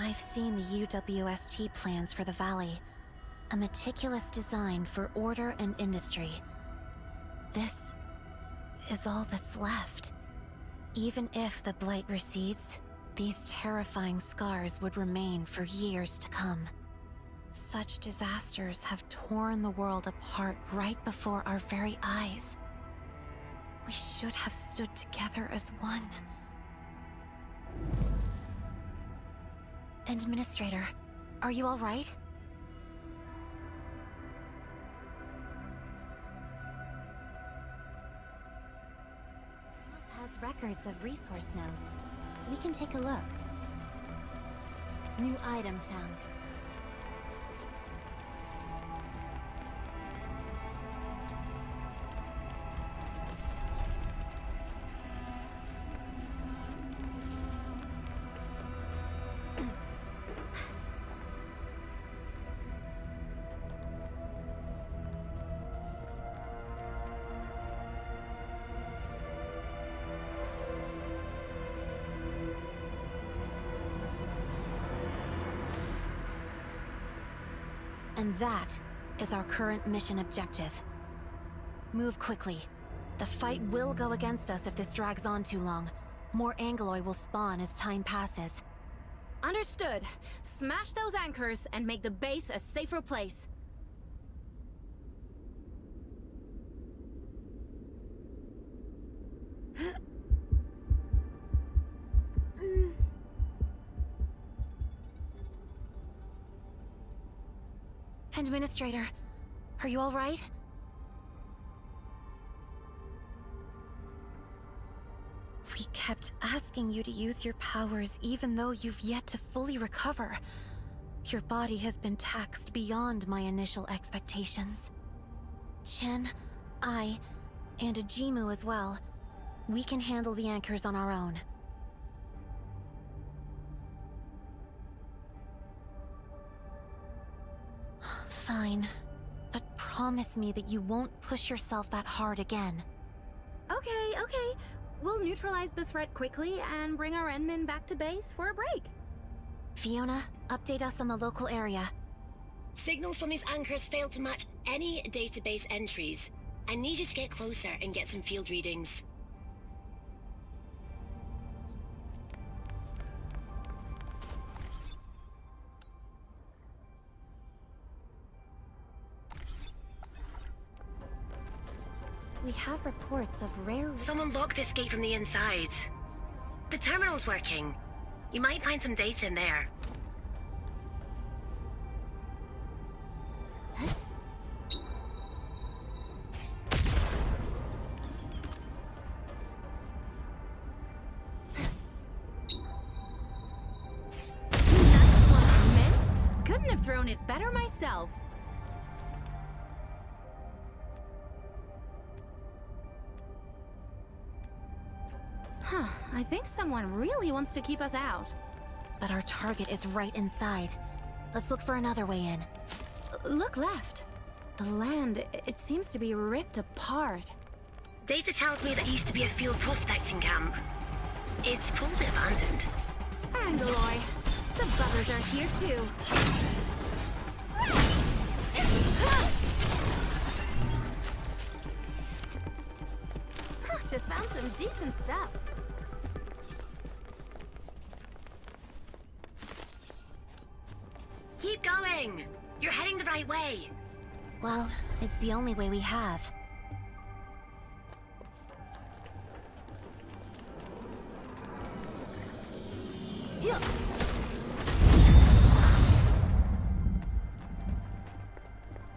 I've seen the UWST plans for the valley. A meticulous design for order and industry. This is all that's left. Even if the blight recedes, these terrifying scars would remain for years to come. Such disasters have torn the world apart right before our very eyes. We should have stood together as one. Administrator, are you all right? Map has records of resource nodes. We can take a look. New item found. And that is our current mission objective. Move quickly. The fight will go against us if this drags on too long. More Angoloi will spawn as time passes. Understood. Smash those anchors and make the base a safer place. Administrator, are you all right? We kept asking you to use your powers even though you've yet to fully recover. Your body has been taxed beyond my initial expectations. Chen, I, and Ajimu as well. We can handle the anchors on our own. Fine, but promise me that you won't push yourself that hard again. Okay. We'll neutralize the threat quickly and bring our Enmin back to base for a break. Fiona, update us on the local area. Signals from these anchors failed to match any database entries. I need you to get closer and get some field readings. We have reports of rare... Someone locked this gate from the inside. The terminal's working. You might find some data in there. Nice one, Min. Couldn't have thrown it better myself. Huh, I think someone really wants to keep us out. But our target is right inside. Let's look for another way in. Look left. The land, it seems to be ripped apart. Data tells me that used to be a field prospecting camp. It's probably abandoned. Angoloi, the buggers are here too. Just found some decent stuff. Keep going! You're heading the right way! Well, it's the only way we have.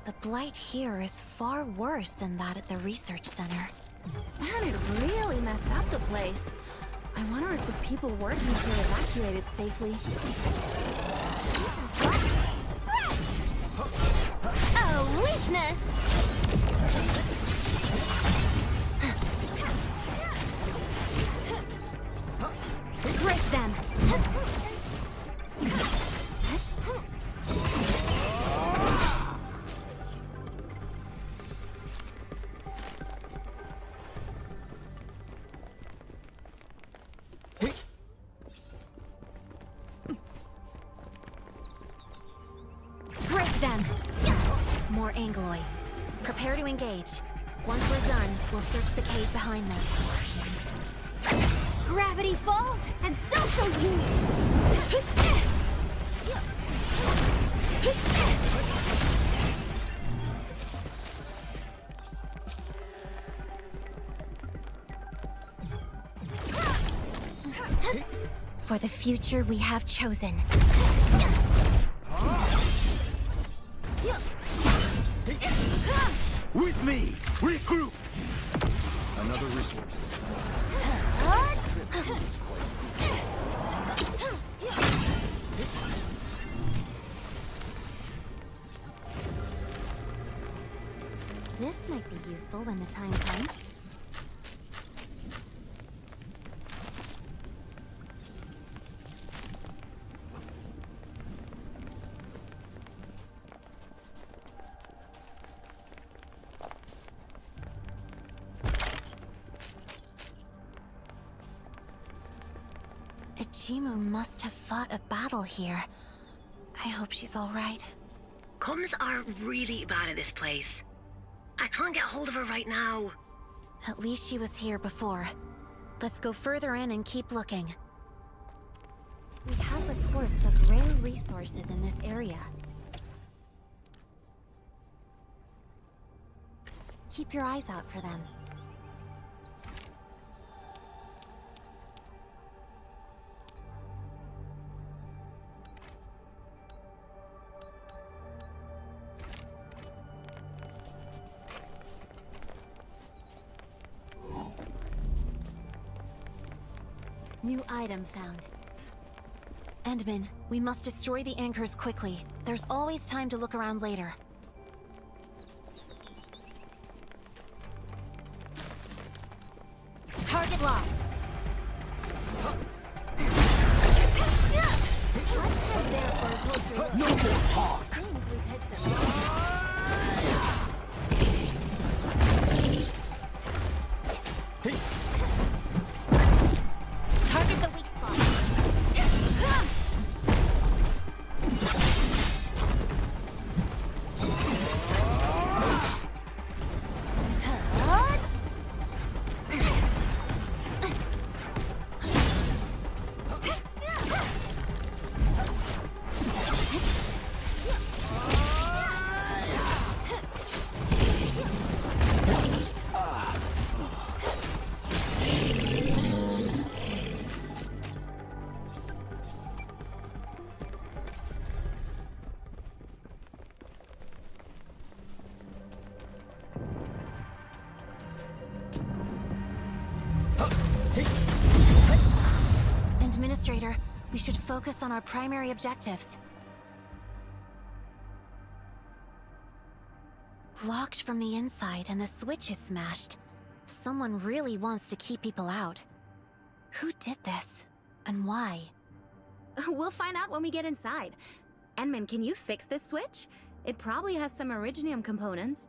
The blight here is far worse than that at the research center. Man, it really messed up the place. I wonder if the people working here evacuated safely. A weakness! Break them! Angloy. Prepare to engage. Once we're done, we'll search the cave behind them. Gravity falls, and so shall you! For the future we have chosen. With me! Regroup! Another resource. This might be useful when the time comes. Ichimu must have fought a battle here. I hope she's all right. Comms are really bad at this place. I can't get hold of her right now. At least she was here before. Let's go further in and keep looking. We have reports of rare resources in this area. Keep your eyes out for them. New item found. Endman, we must destroy the anchors quickly. There's always time to look around later. Target locked. Let's head there for a closer look. No more talk! Seems we've hit some... Target the weak spot. Administrator, we should focus on our primary objectives. Locked from the inside and the switch is smashed. Someone really wants to keep people out. Who did this? And why? We'll find out when we get inside. Enman, can you fix this switch? It probably has some Originium components.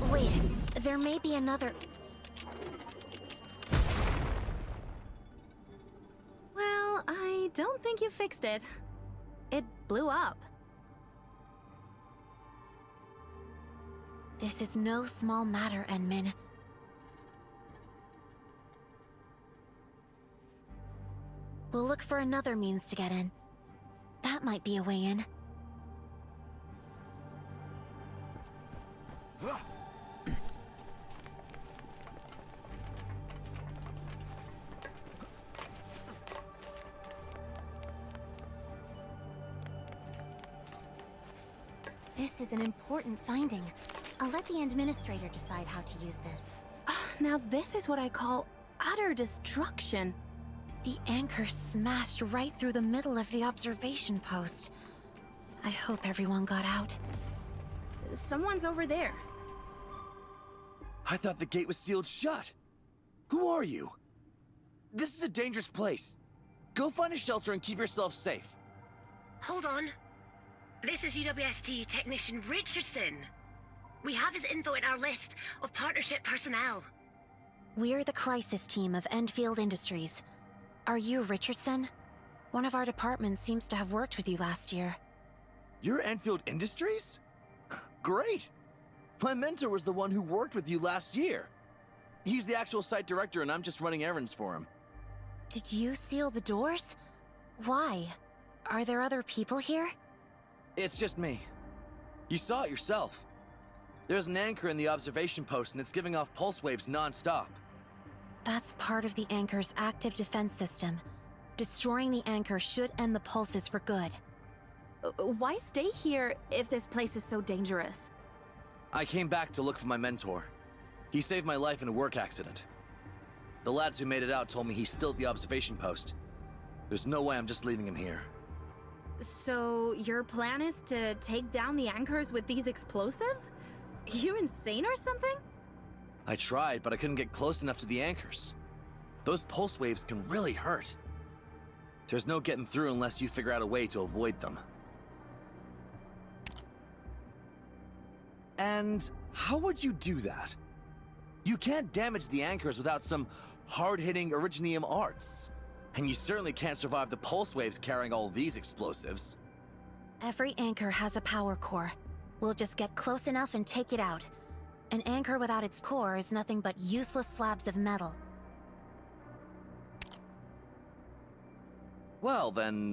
Wait, there may be another... Well, I don't think you fixed it. It blew up. This is no small matter, Enmin. We'll look for another means to get in. That might be a way in. This is an important finding. I'll let the administrator decide how to use this. Now this is what I call utter destruction. The anchor smashed right through the middle of the observation post. I hope everyone got out. Someone's over there. I thought the gate was sealed shut. Who are you? This is a dangerous place. Go find a shelter and keep yourself safe. Hold on. This is UWST Technician Richardson. We have his info in our list of partnership personnel. We're the crisis team of Endfield Industries. Are you Richardson? One of our departments seems to have worked with you last year. You're Endfield Industries? Great! My mentor was the one who worked with you last year. He's the actual site director and I'm just running errands for him. Did you seal the doors? Why? Are there other people here? It's just me. You saw it yourself. There's an anchor in the observation post and it's giving off pulse waves non-stop. That's part of the anchor's active defense system. Destroying the anchor should end the pulses for good. Why stay here if this place is so dangerous? I came back to look for my mentor. He saved my life in a work accident. The lads who made it out told me he's still at the observation post. There's no way I'm just leaving him here. So, your plan is to take down the anchors with these explosives? You insane or something? I tried, but I couldn't get close enough to the anchors. Those pulse waves can really hurt. There's no getting through unless you figure out a way to avoid them. And how would you do that? You can't damage the anchors without some hard-hitting Originium arts. And you certainly can't survive the pulse waves carrying all these explosives. Every anchor has a power core. We'll just get close enough and take it out. An anchor without its core is nothing but useless slabs of metal. Well, then,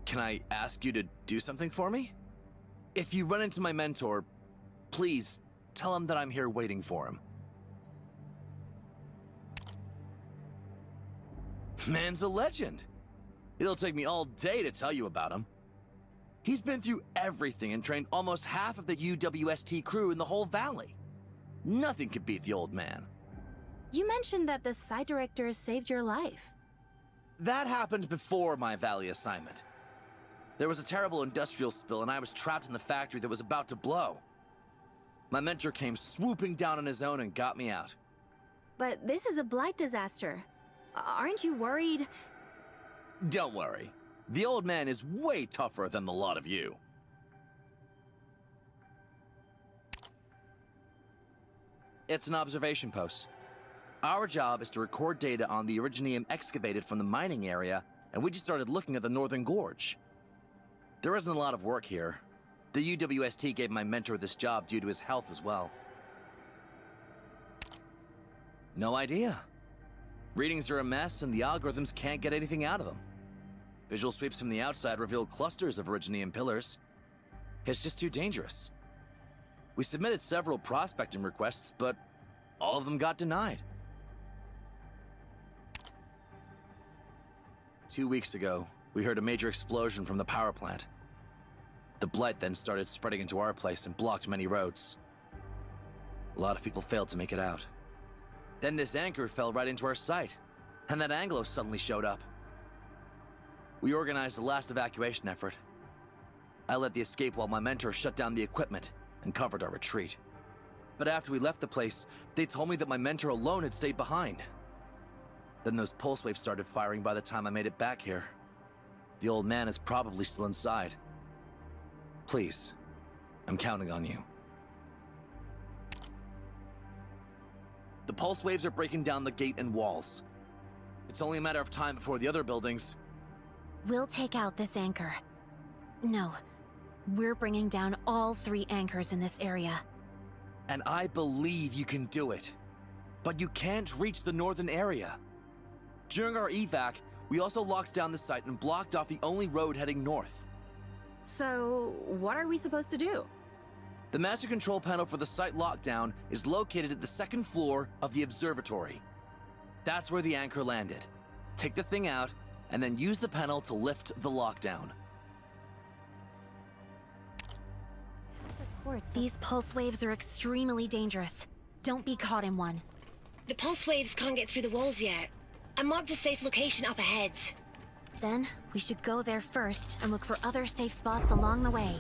can I ask you to do something for me? If you run into my mentor, please tell him that I'm here waiting for him. Man's a legend. It'll take me all day to tell you about him. He's been through everything and trained almost half of the UWST crew in the whole valley. Nothing could beat the old man. You mentioned that the site director saved your life. That happened before my valley assignment. There was a terrible industrial spill and I was trapped in the factory that was about to blow. My mentor came swooping down on his own and got me out. But this is a blight disaster. Aren't you worried? Don't worry. The old man is way tougher than the lot of you. It's an observation post. Our job is to record data on the Originium excavated from the mining area, and we just started looking at the Northern Gorge. There isn't a lot of work here. The UWST gave my mentor this job due to his health as well. No idea. Readings are a mess, and the algorithms can't get anything out of them. Visual sweeps from the outside reveal clusters of Originium pillars. It's just too dangerous. We submitted several prospecting requests, but all of them got denied. 2 weeks ago, we heard a major explosion from the power plant. The blight then started spreading into our place and blocked many roads. A lot of people failed to make it out. Then this anchor fell right into our site, and that Anglo suddenly showed up. We organized the last evacuation effort. I led the escape while my mentor shut down the equipment and covered our retreat. But after we left the place, they told me that my mentor alone had stayed behind. Then those pulse waves started firing by the time I made it back here. The old man is probably still inside. Please, I'm counting on you. The pulse waves are breaking down the gate and walls. It's only a matter of time before the other buildings... We'll take out this anchor. No, we're bringing down all 3 anchors in this area. And I believe you can do it. But you can't reach the northern area. During our evac, we also locked down the site and blocked off the only road heading north. So, what are we supposed to do? The master control panel for the site lockdown is located at the 2nd floor of the observatory. That's where the anchor landed. Take the thing out, and then use the panel to lift the lockdown. These pulse waves are extremely dangerous. Don't be caught in one. The pulse waves can't get through the walls yet. I marked a safe location up ahead. Then, we should go there first and look for other safe spots along the way.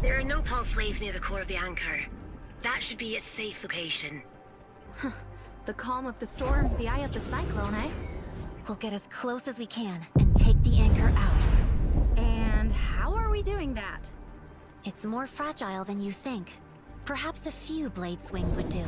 There are no pulse waves near the core of the anchor. That should be its safe location. The calm of the storm, the eye of the cyclone, eh? We'll get as close as we can and take the anchor out. And how are we doing that? It's more fragile than you think. Perhaps a few blade swings would do.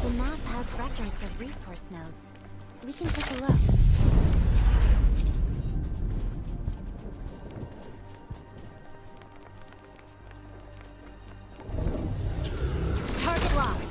The map has records of resource nodes. We can take a look. Target locked.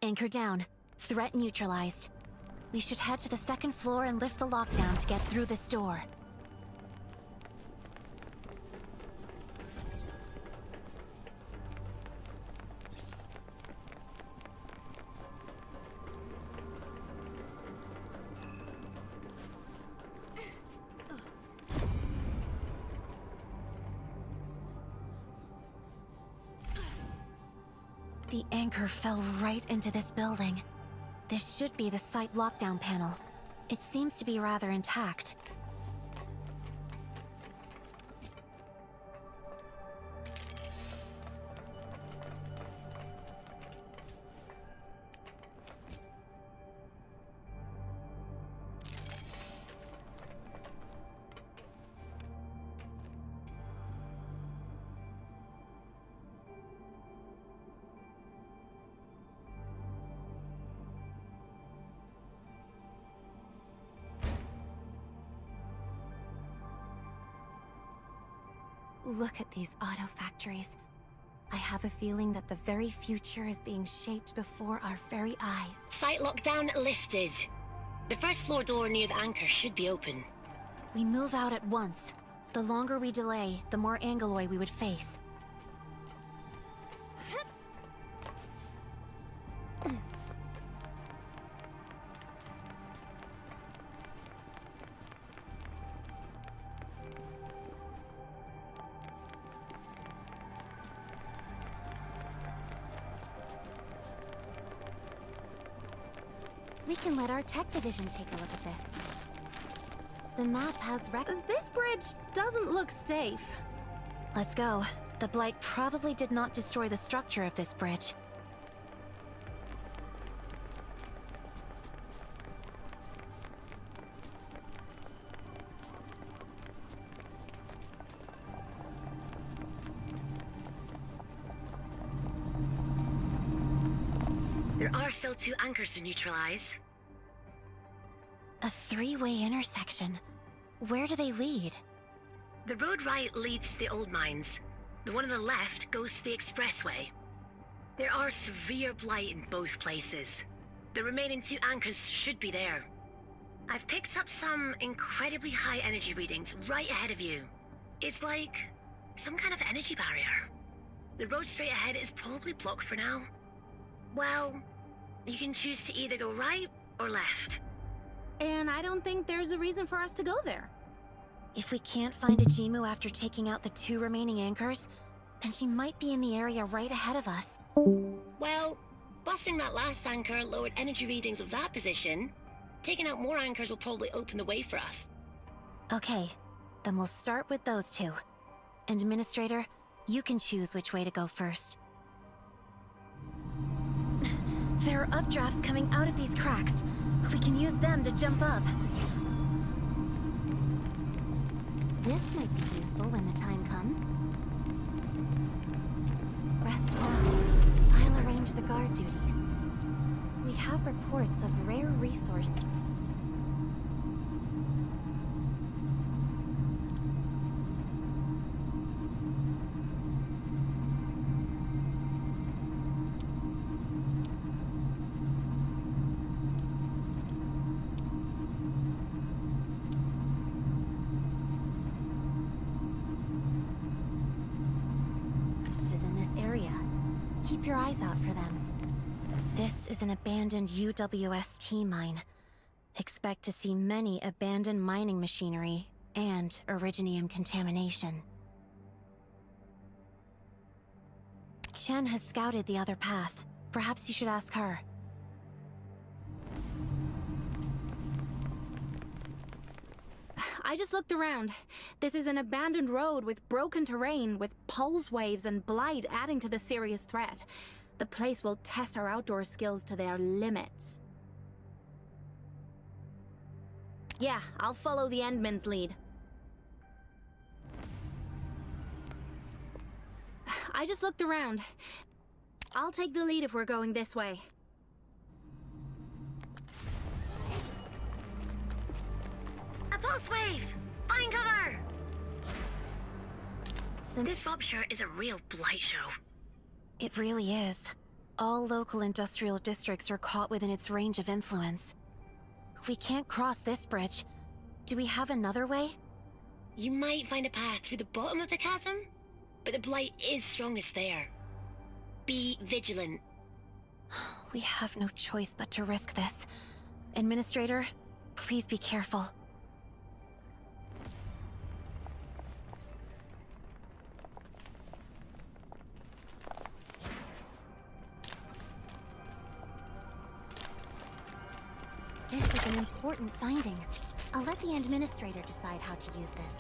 Anchor down. Threat neutralized. We should head to the second floor and lift the lockdown to get through this door. The anchor fell right into this building. This should be the site lockdown panel. It seems to be rather intact. Look at these auto factories. I have a feeling that the very future is being shaped before our very eyes. Site lockdown lifted. The first floor door near the anchor should be open. We move out at once. The longer we delay, the more Angaloy we would face. We can let our tech division take a look at this. The map has This bridge doesn't look safe. Let's go. The Blight probably did not destroy the structure of this bridge. There are still 2 anchors to neutralize. A 3-way intersection. Where do they lead? The road right leads to the old mines. The one on the left goes to the expressway. There are severe blight in both places. The remaining 2 anchors should be there. I've picked up some incredibly high energy readings right ahead of you. It's like some kind of energy barrier. The road straight ahead is probably blocked for now. Well, you can choose to either go right or left. And I don't think there's a reason for us to go there. If we can't find a Jimu after taking out the 2 remaining anchors, then she might be in the area right ahead of us. Well, busting that last anchor lowered energy readings of that position. Taking out more anchors will probably open the way for us. Okay, then we'll start with those 2. And Administrator, you can choose which way to go first. There are updrafts coming out of these cracks. We can use them to jump up. This might be useful when the time comes. Rest well. I'll arrange the guard duties. We have reports of rare resource. Keep your eyes out for them. This is an abandoned UWST mine. Expect to see many abandoned mining machinery and originium contamination. Chen has scouted the other path. Perhaps you should ask her. I just looked around. This is an abandoned road with broken terrain, with pulse waves and blight adding to the serious threat. The place will test our outdoor skills to their limits. Yeah, I'll follow the Endman's lead. I just looked around. I'll take the lead if we're going this way. A pulse wave! Find cover! This rupture is a real blight show. It really is. All local industrial districts are caught within its range of influence. We can't cross this bridge. Do we have another way? You might find a path through the bottom of the chasm, but the blight is strongest there. Be vigilant. We have no choice but to risk this. Administrator, please be careful. This is an important finding. I'll let the administrator decide how to use this.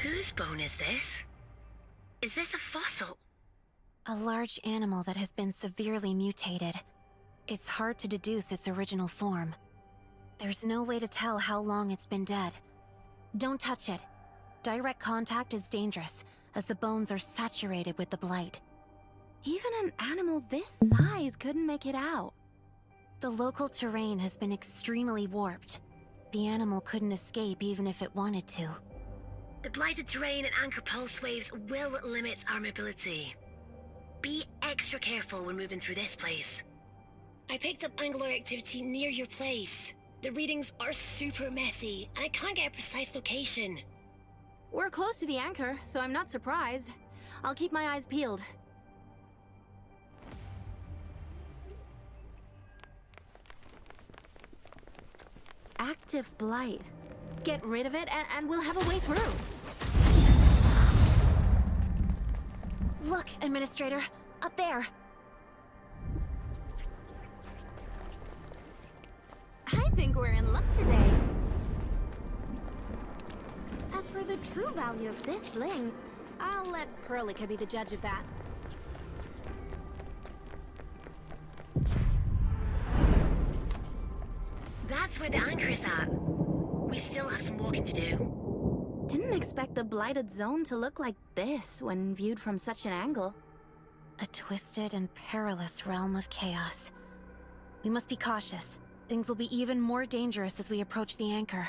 Whose bone is this? Is this a fossil? A large animal that has been severely mutated. It's hard to deduce its original form. There's no way to tell how long it's been dead. Don't touch it. Direct contact is dangerous, as the bones are saturated with the blight. Even an animal this size couldn't make it out. The local terrain has been extremely warped. The animal couldn't escape even if it wanted to. The blighted terrain and anchor pulse waves will limit our mobility. Be extra careful when moving through this place. I picked up angular activity near your place. The readings are super messy, and I can't get a precise location. We're close to the anchor, so I'm not surprised. I'll keep my eyes peeled. Active blight. Get rid of it, and we'll have a way through. Look, Administrator, up there. I think we're in luck today. As for the true value of this bling, I'll let Perlica be the judge of that. That's where the anchor is at. We still have some walking to do. Didn't expect the blighted zone to look like this when viewed from such an angle. A twisted and perilous realm of chaos. We must be cautious. Things will be even more dangerous as we approach the anchor.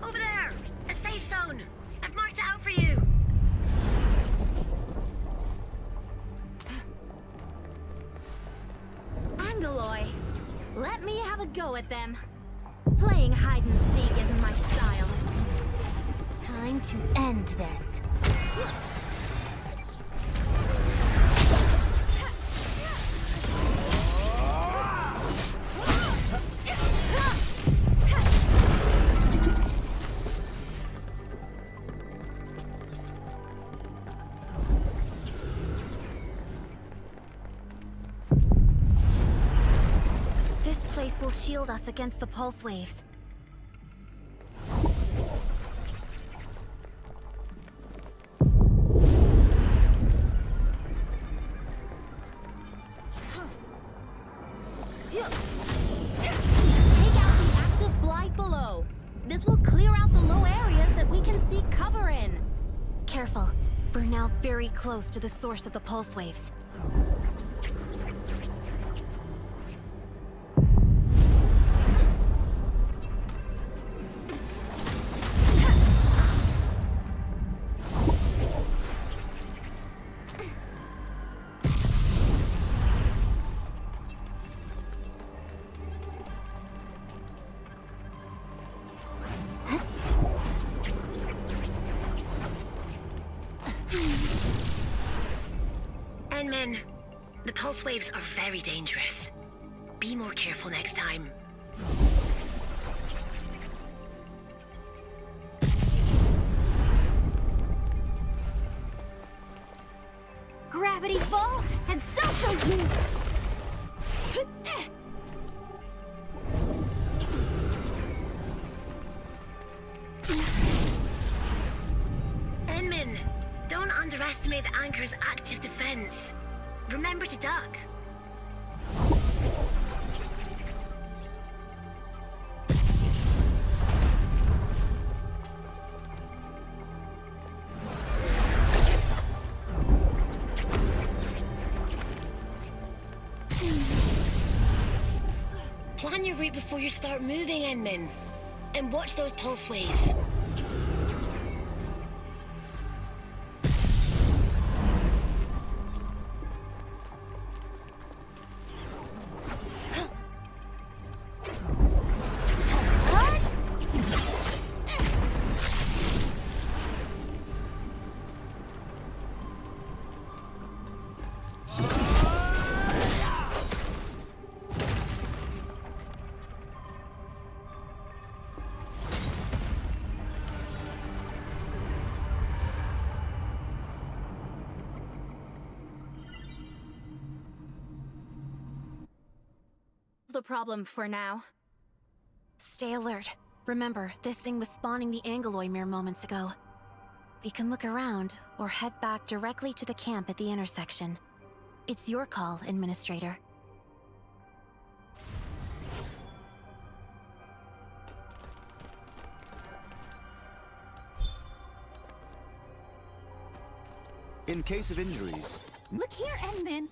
Over there! A safe zone! I've marked it out for you! Angaloy, let me have a go at them. Playing hide and seek isn't my style. Time to end this. This place will shield us against the pulse waves. Take out the active blight below. This will clear out the low areas that we can seek cover in. Careful. We're now very close to the source of the pulse waves. Enmin, the pulse waves are very dangerous. Be more careful next time. Gravity falls, and so shall you! Enmin, don't underestimate the anchor's active defense. Remember to duck. Plan your route before you start moving, Enmin. And watch those pulse waves. The problem for now. Stay alert. Remember, this thing was spawning the Angeloy mere moments ago. We can look around, or head back directly to the camp at the intersection. It's your call, Administrator. In case of injuries, Look here, Enmin!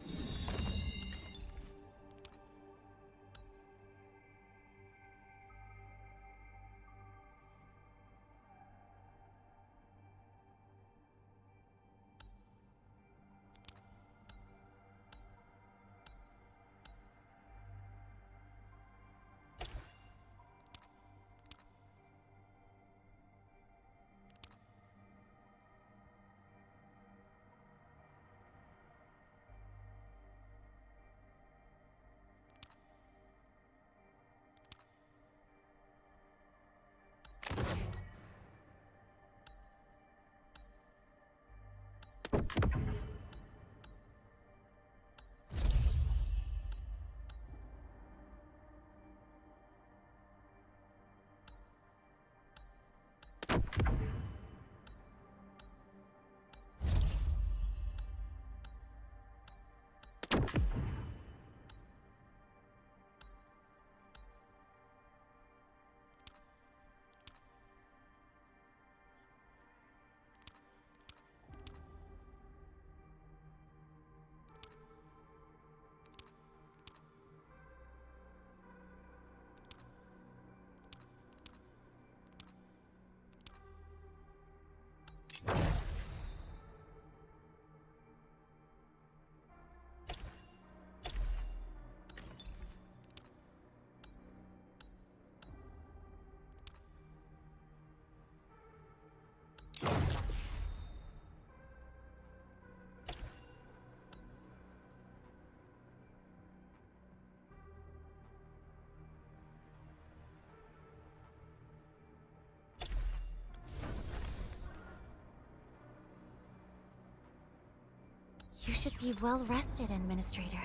You should be well rested, Administrator.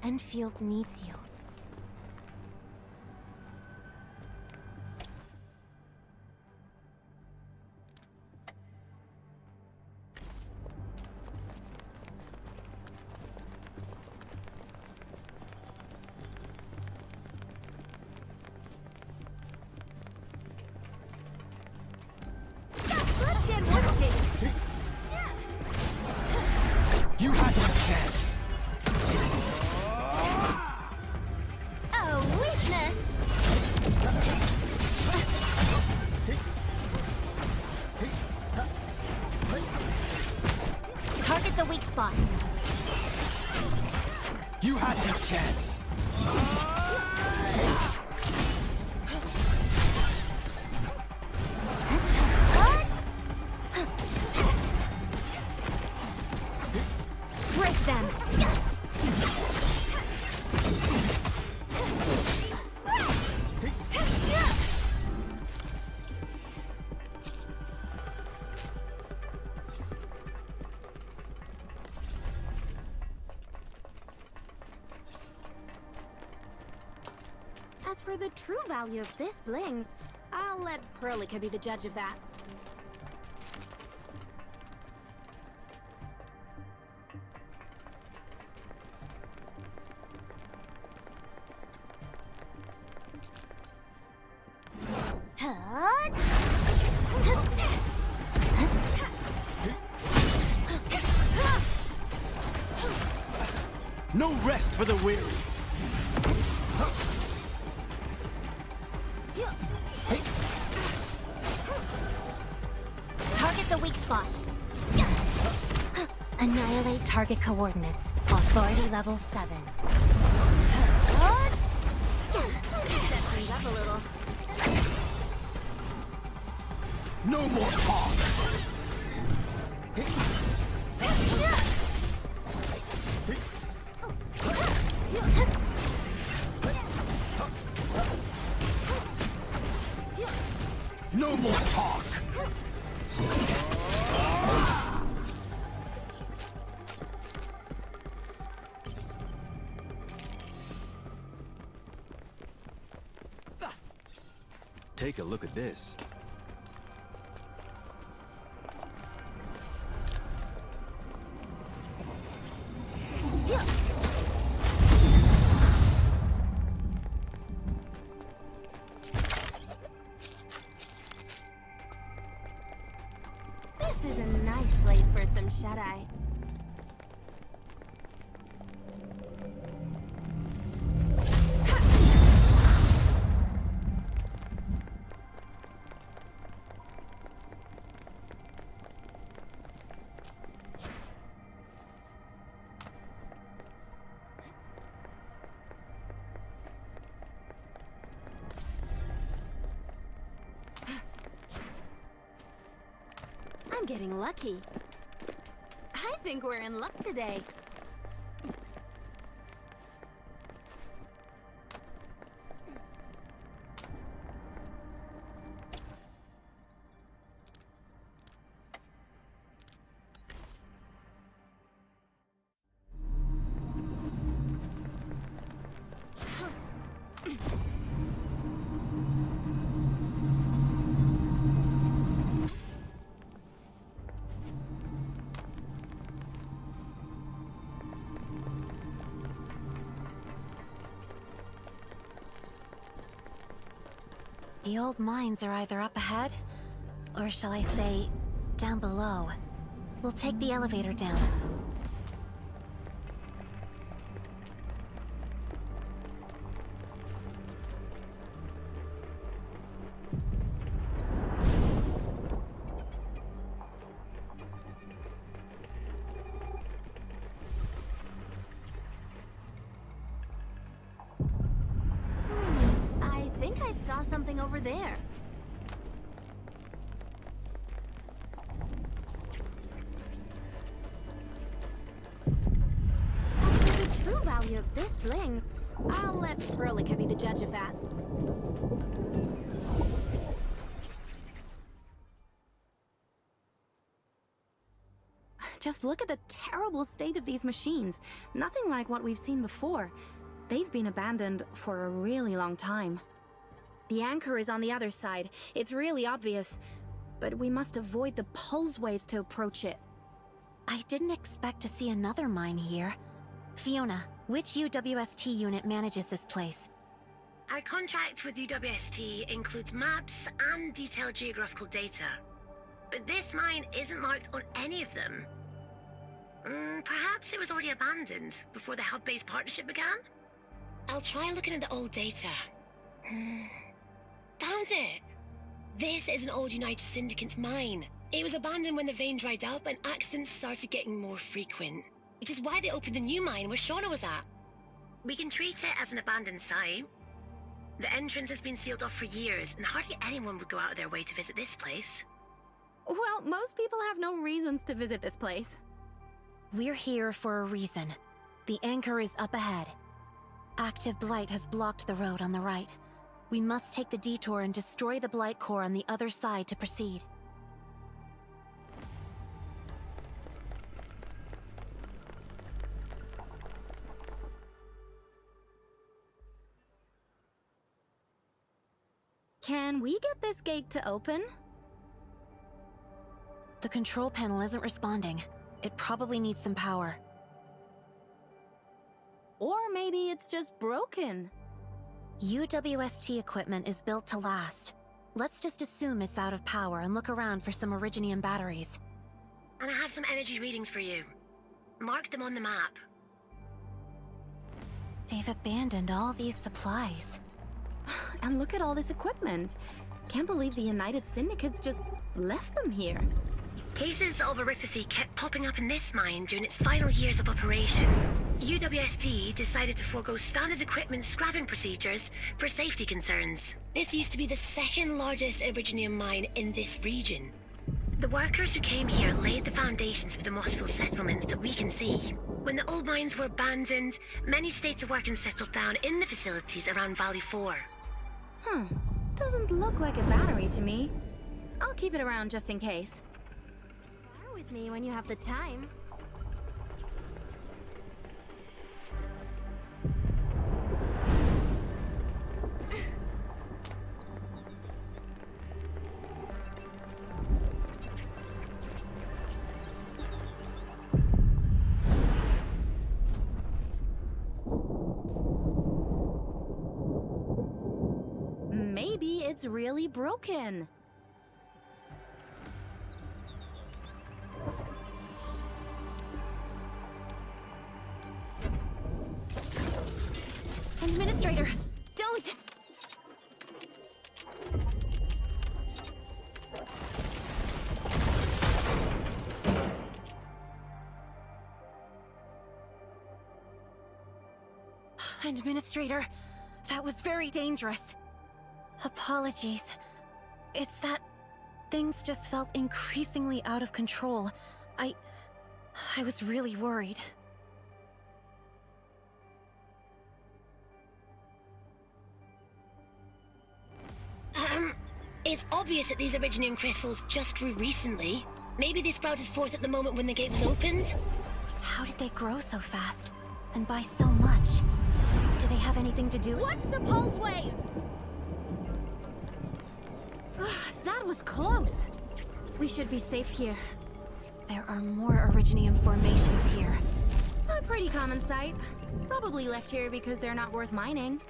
Enfield needs you. chance. Oh, weakness! Target the weak spot. You had your chance. Break them! As for the true value of this bling, I'll let Perlica be the judge of that. No rest for the weary. Target the weak spot. Annihilate target coordinates. Authority level 7. Set things up a little. No more talk. No more talk. Take a look at this. This is a nice place for some shut-eye. I'm getting lucky. I think we're in luck today. The old mines are either up ahead, or shall I say, down below. We'll take the elevator down. I think I saw something over there. As for the true value of this bling, I'll let Perlica be the judge of that. Just look at the terrible state of these machines. Nothing like what we've seen before. They've been abandoned for a really long time. The anchor is on the other side. It's really obvious. But we must avoid the pulse waves to approach it. I didn't expect to see another mine here. Fiona, which UWST unit manages this place? Our contract with UWST includes maps and detailed geographical data. But this mine isn't marked on any of them. Perhaps it was already abandoned before the hub-based partnership began? I'll try looking at the old data. Found it! This is an old United Syndicate's mine. It was abandoned when the vein dried up and accidents started getting more frequent. Which is why they opened the new mine where Shauna was at. We can treat it as an abandoned site. The entrance has been sealed off for years, and hardly anyone would go out of their way to visit this place. Well, most people have no reasons to visit this place. We're here for a reason. The anchor is up ahead. Active blight has blocked the road on the right. We must take the detour and destroy the blight core on the other side to proceed. Can we get this gate to open? The control panel isn't responding. It probably needs some power. Or maybe it's just broken. UWST equipment is built to last. Let's just assume it's out of power and look around for some Originium batteries. And I have some energy readings for you. Mark them on the map. They've abandoned all these supplies. And look at all this equipment. Can't believe the United Syndicates just left them here. Cases of erypathy kept popping up in this mine during its final years of operation. UWST decided to forego standard equipment scrapping procedures for safety concerns. This used to be the second largest Originium mine in this region. The workers who came here laid the foundations for the Mossville settlements that we can see. When the old mines were abandoned, many states of work and settled down in the facilities around Valley 4. Doesn't look like a battery to me. I'll keep it around just in case. Spar with me when you have the time. Maybe it's really broken. Administrator, don't! Administrator, that was very dangerous. Apologies. It's that things just felt increasingly out of control. I was really worried. It's obvious that these Originium crystals just grew recently. Maybe they sprouted forth at the moment when the gate was opened? How did they grow so fast? And by so much? Do they have anything to do with— Watch the pulse waves! That was close. We should be safe here. There are more Originium formations here. A pretty common sight. Probably left here because they're not worth mining.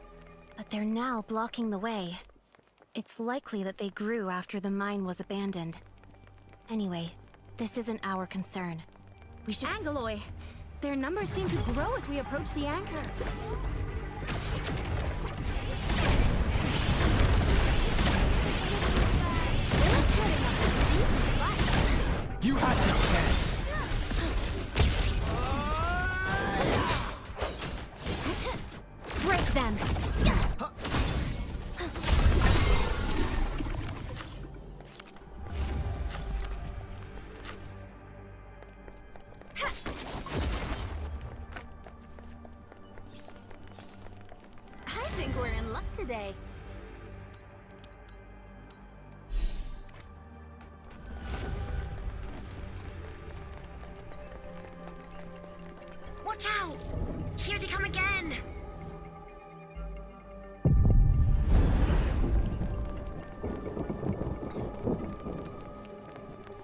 But they're now blocking the way. It's likely that they grew after the mine was abandoned. Anyway, this isn't our concern. We should— Angeloy! Their numbers seem to grow as we approach the anchor. You had your chance. Break them! I think we're in luck today. Watch out! Here they come again!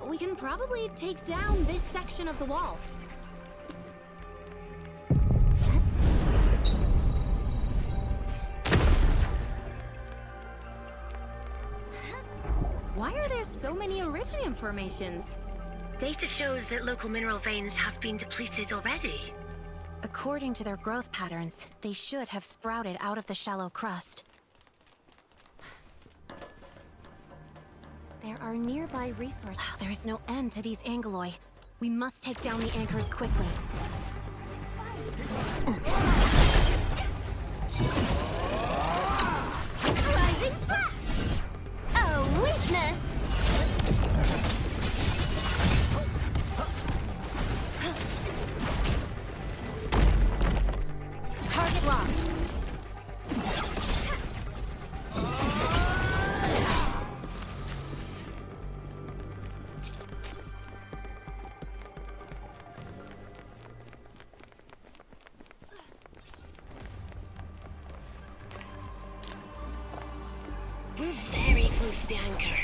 We can probably take down this section of the wall. Why are there so many Originium formations? Data shows that local mineral veins have been depleted already. According to their growth patterns, they should have sprouted out of the shallow crust. There are nearby resources. There is no end to these Angoloi. We must take down the anchors quickly. Rising slash! A weakness! Target locked. We're very close to the anchor.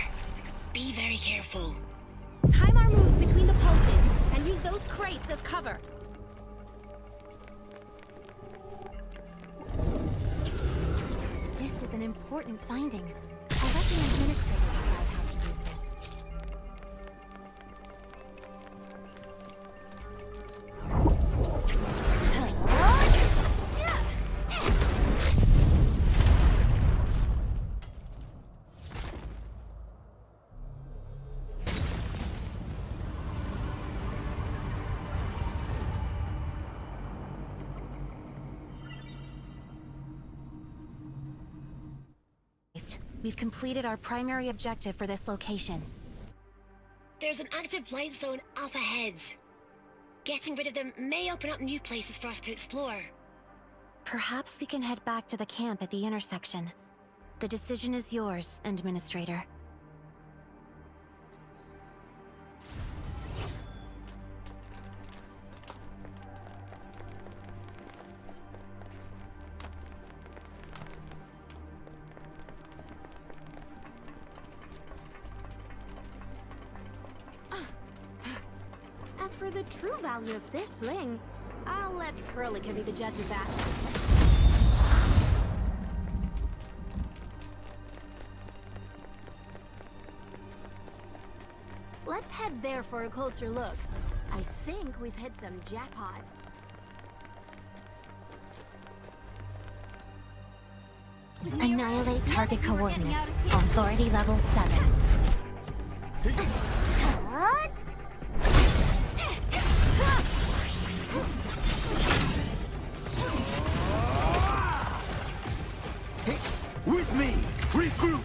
Be very careful. Time our moves between the pulses and use those crates as cover. This is an important finding. I'll let the administrator decide how to use this. We've completed our primary objective for this location. There's an active blight zone up ahead. Getting rid of them may open up new places for us to explore. Perhaps we can head back to the camp at the intersection. The decision is yours, Administrator. As for the true value of this bling, I'll let Curlica be the judge of that. Let's head there for a closer look. I think we've hit some jackpot. Annihilate target coordinates. Authority level 7. With me! Regroup!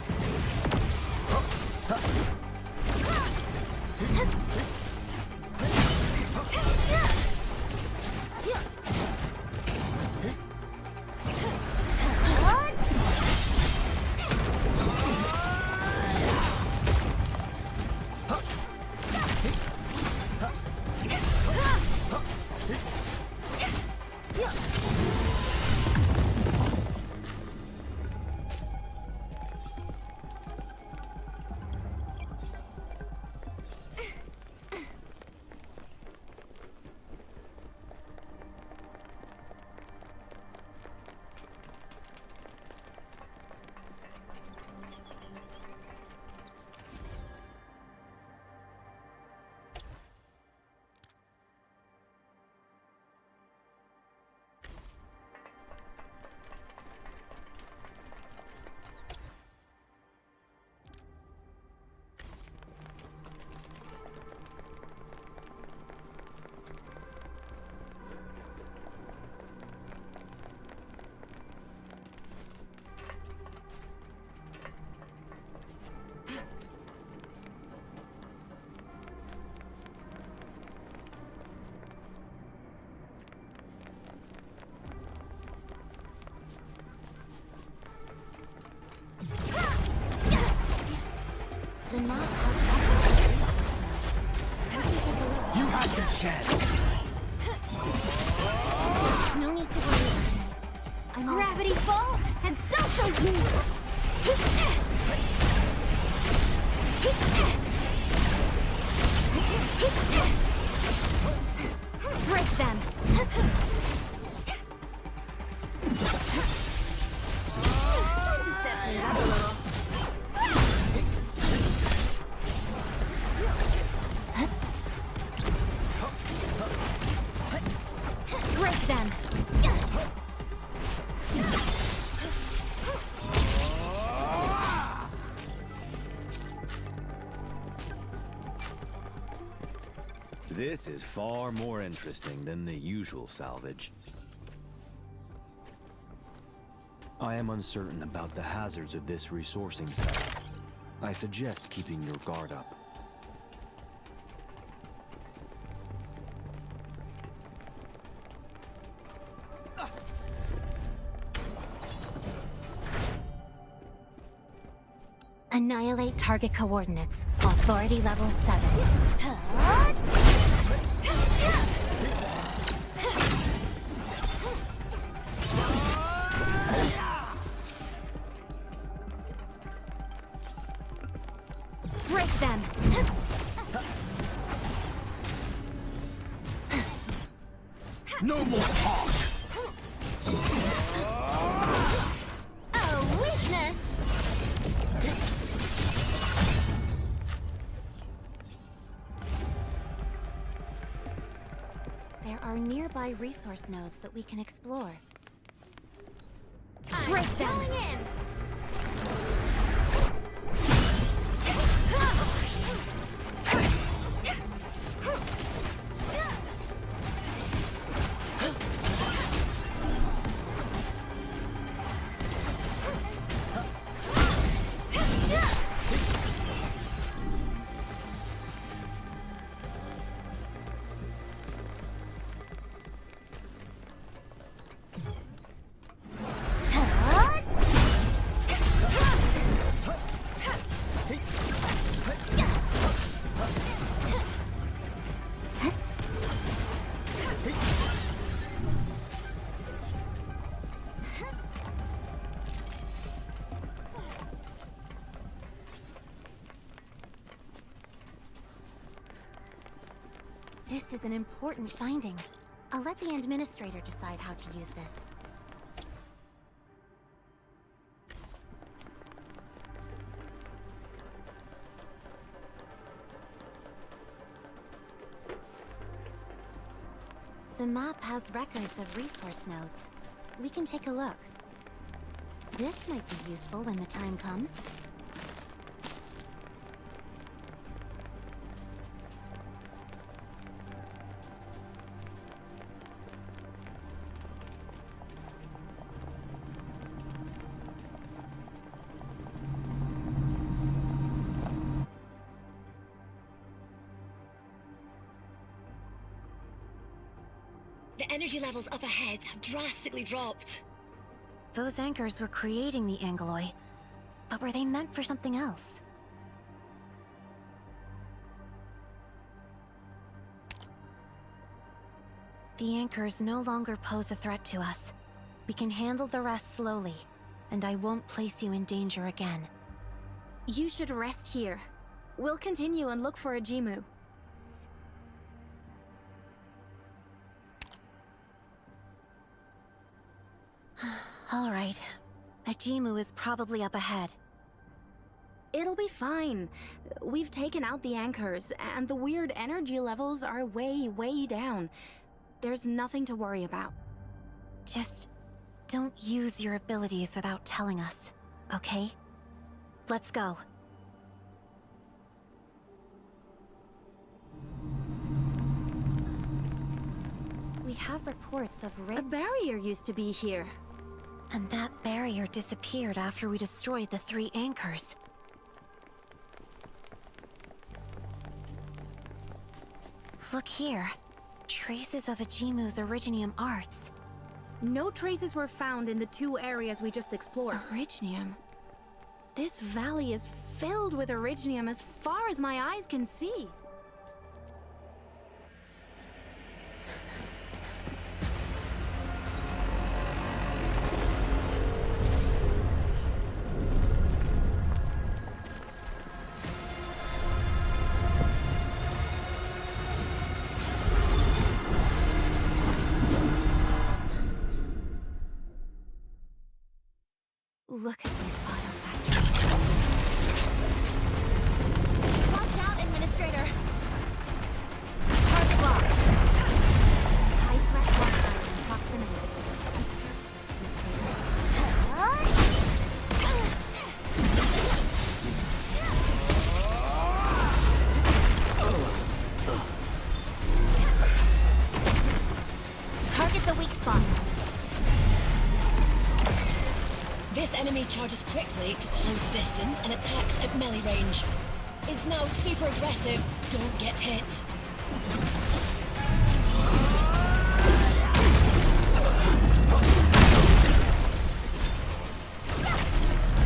The map has access to resource nodes. You had your chance! No need to worry. I'm all Gravity falls, and so shall you! break them. Time to step things up a little. This is far more interesting than the usual salvage. I am uncertain about the hazards of this resourcing setup. I suggest keeping your guard up. Annihilate target coordinates. Authority level 7. Break them! No more talk! A weakness! There are nearby resource nodes that we can explore. Break them! Going in! This is an important finding. I'll let the administrator decide how to use this. The map has records of resource nodes. We can take a look. This might be useful when the time comes. The energy levels up ahead have drastically dropped. Those anchors were creating the Angoloi, but were they meant for something else? The anchors no longer pose a threat to us. We can handle the rest slowly, and I won't place you in danger again. You should rest here. We'll continue and look for a Jimu. All right. A Jimu is probably up ahead. It'll be fine. We've taken out the anchors, and the weird energy levels are way, way down. There's nothing to worry about. Just don't use your abilities without telling us, okay? Let's go. We have reports of A barrier used to be here. And that barrier disappeared after we destroyed the 3 anchors. Look here. Traces of a Jimu's Originium arts. No traces were found in the 2 areas we just explored. Originium? This valley is filled with Originium as far as my eyes can see. Look at these auto factories. Watch out, Administrator! Target locked. High threat hostile in proximity. enemy charges quickly to close distance and attacks at melee range. It's now super aggressive. Don't get hit.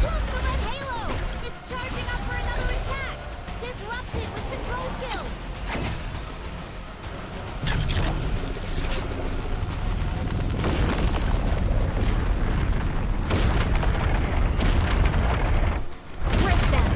Look, the red halo! It's charging up for another attack! Disrupt it with control skills! Break them!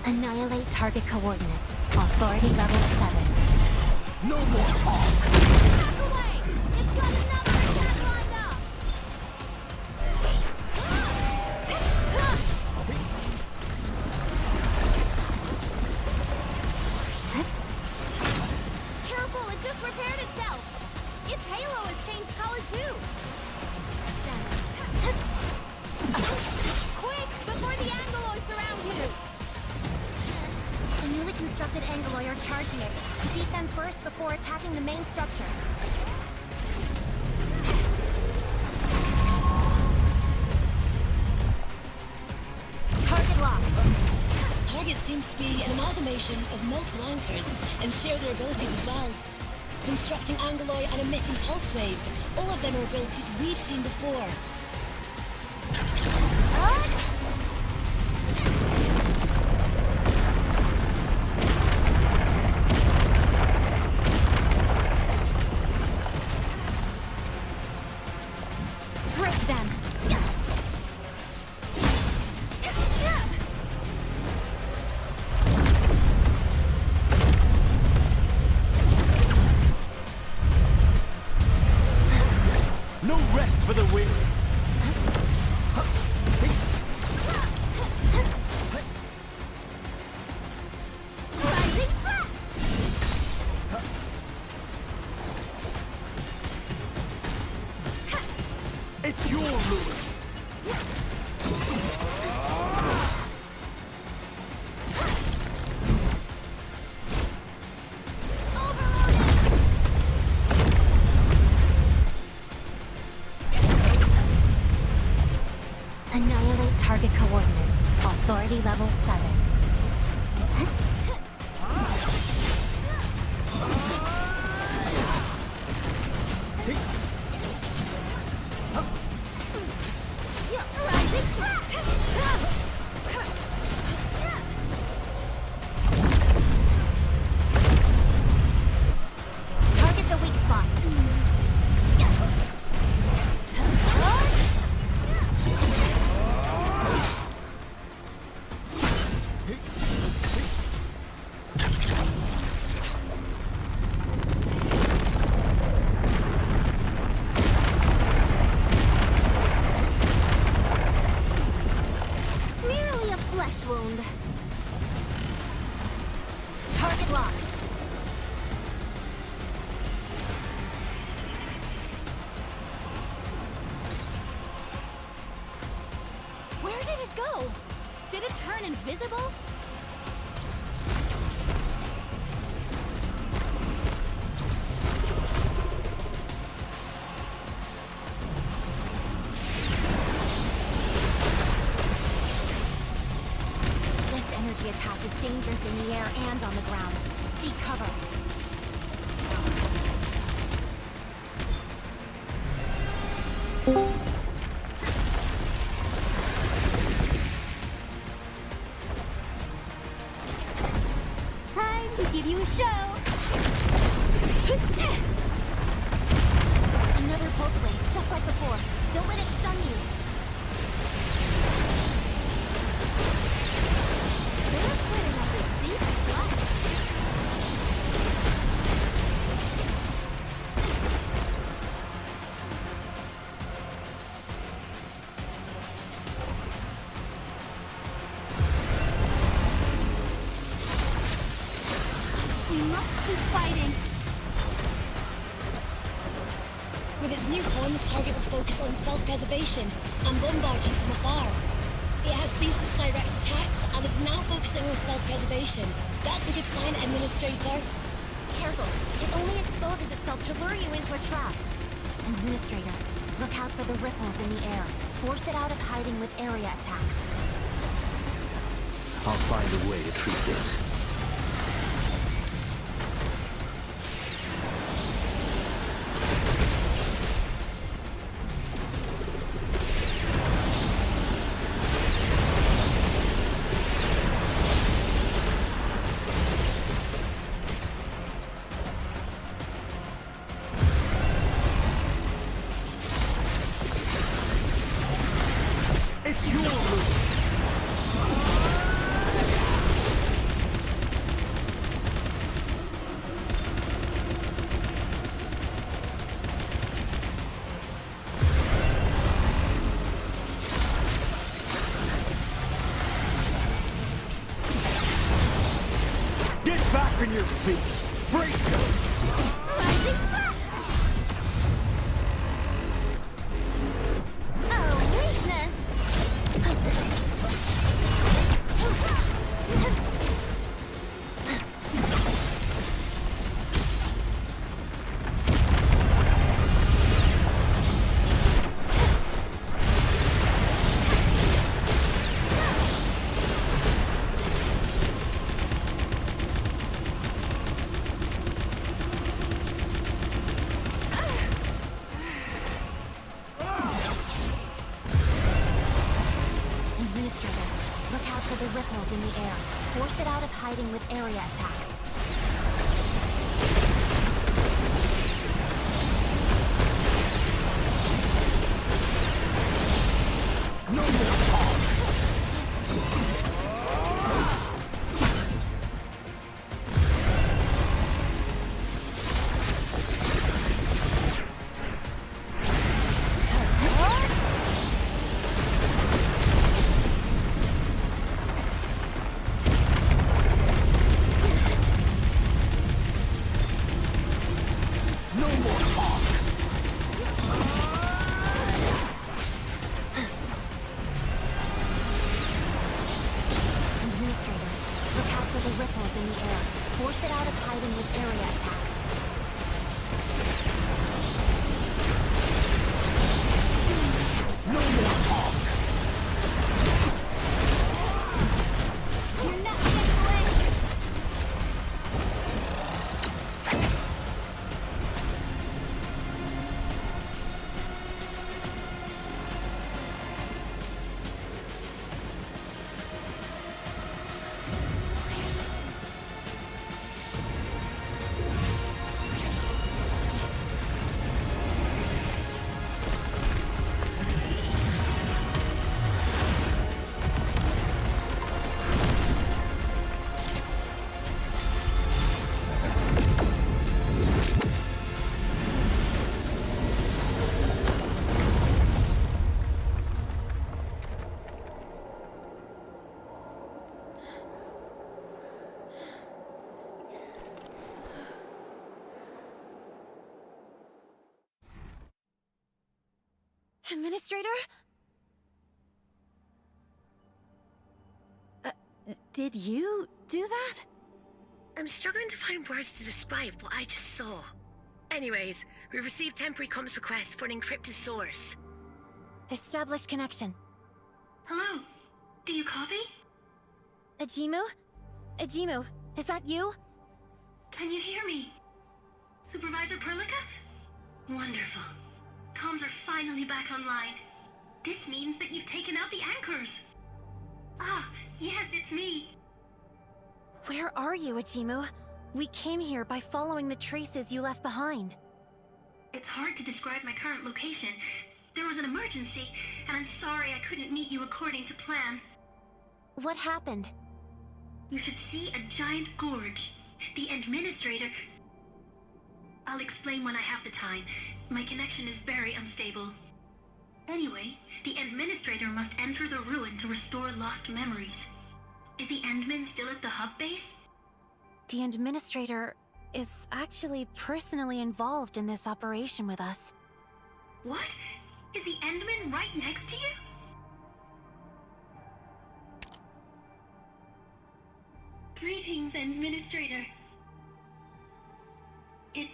Annihilate target coordinates. Authority level 7. No more talk! Back away! It's got another attack lined up! Careful, it just repaired itself! Its halo has changed color too! Quick, before the Angoloi surround you! The newly constructed Angoloi are charging it. Defeat them first before attacking the main structure. Target locked. Target seems to be an amalgamation of multiple anchors and share their abilities as well. Constructing Angoloi and emitting pulse waves. All of them are abilities we've seen before. Break them. No rest for the weary! Rising slash! It's your ruin! Annihilate target coordinates. Authority level 7. Rising slash! Target the weak spot. Merely a flesh wound. Target locked. Where did it go? Did it turn invisible? This energy attack is dangerous in the air and on the ground. Seek cover. Time to give you a show! Another pulse wave, just like before. Don't let it stun you. They're putting up a deep fight. We must keep fighting. With its new form, the target will focus on self-preservation and bombard you from afar. It has ceased its direct attacks and is now focusing on self-preservation. That's a good sign, Administrator. Careful. It only exposes itself to lure you into a trap. Administrator, look out for the ripples in the air. Force it out of hiding with area attacks. I'll find a way to treat this. It's your move! Get back on your feet! Break them! Rising Flash! Oh, weakness! Administrator, look out for the ripples in the air. Force it out of hiding with area attacks. No more talk! No more talk! Administrator, look out for the ripples in the air. Force it out of hiding with area attacks. No more talk! You're not getting away! Administrator? Did you do that? I'm struggling to find words to describe what I just saw. Anyways, we received temporary comms requests for an encrypted source. Establish connection. Hello? Do you copy? Ajimu? Ajimu, is that you? Can you hear me? Supervisor Perlica? Wonderful. Comms are finally back online. This means that you've taken out the anchors. Ah, yes, it's me. Where are you, Ajimu? We came here by following the traces you left behind. It's hard to describe my current location. There was an emergency, and I'm sorry I couldn't meet you according to plan. What happened? You should see a giant gorge. The administrator... I'll explain when I have the time. My connection is very unstable. Anyway, the administrator must enter the ruin to restore lost memories. Is the Endman still at the hub base? The administrator is actually personally involved in this operation with us. What? Is the Endman right next to you? Greetings, Administrator. It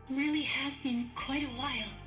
really has been quite a while.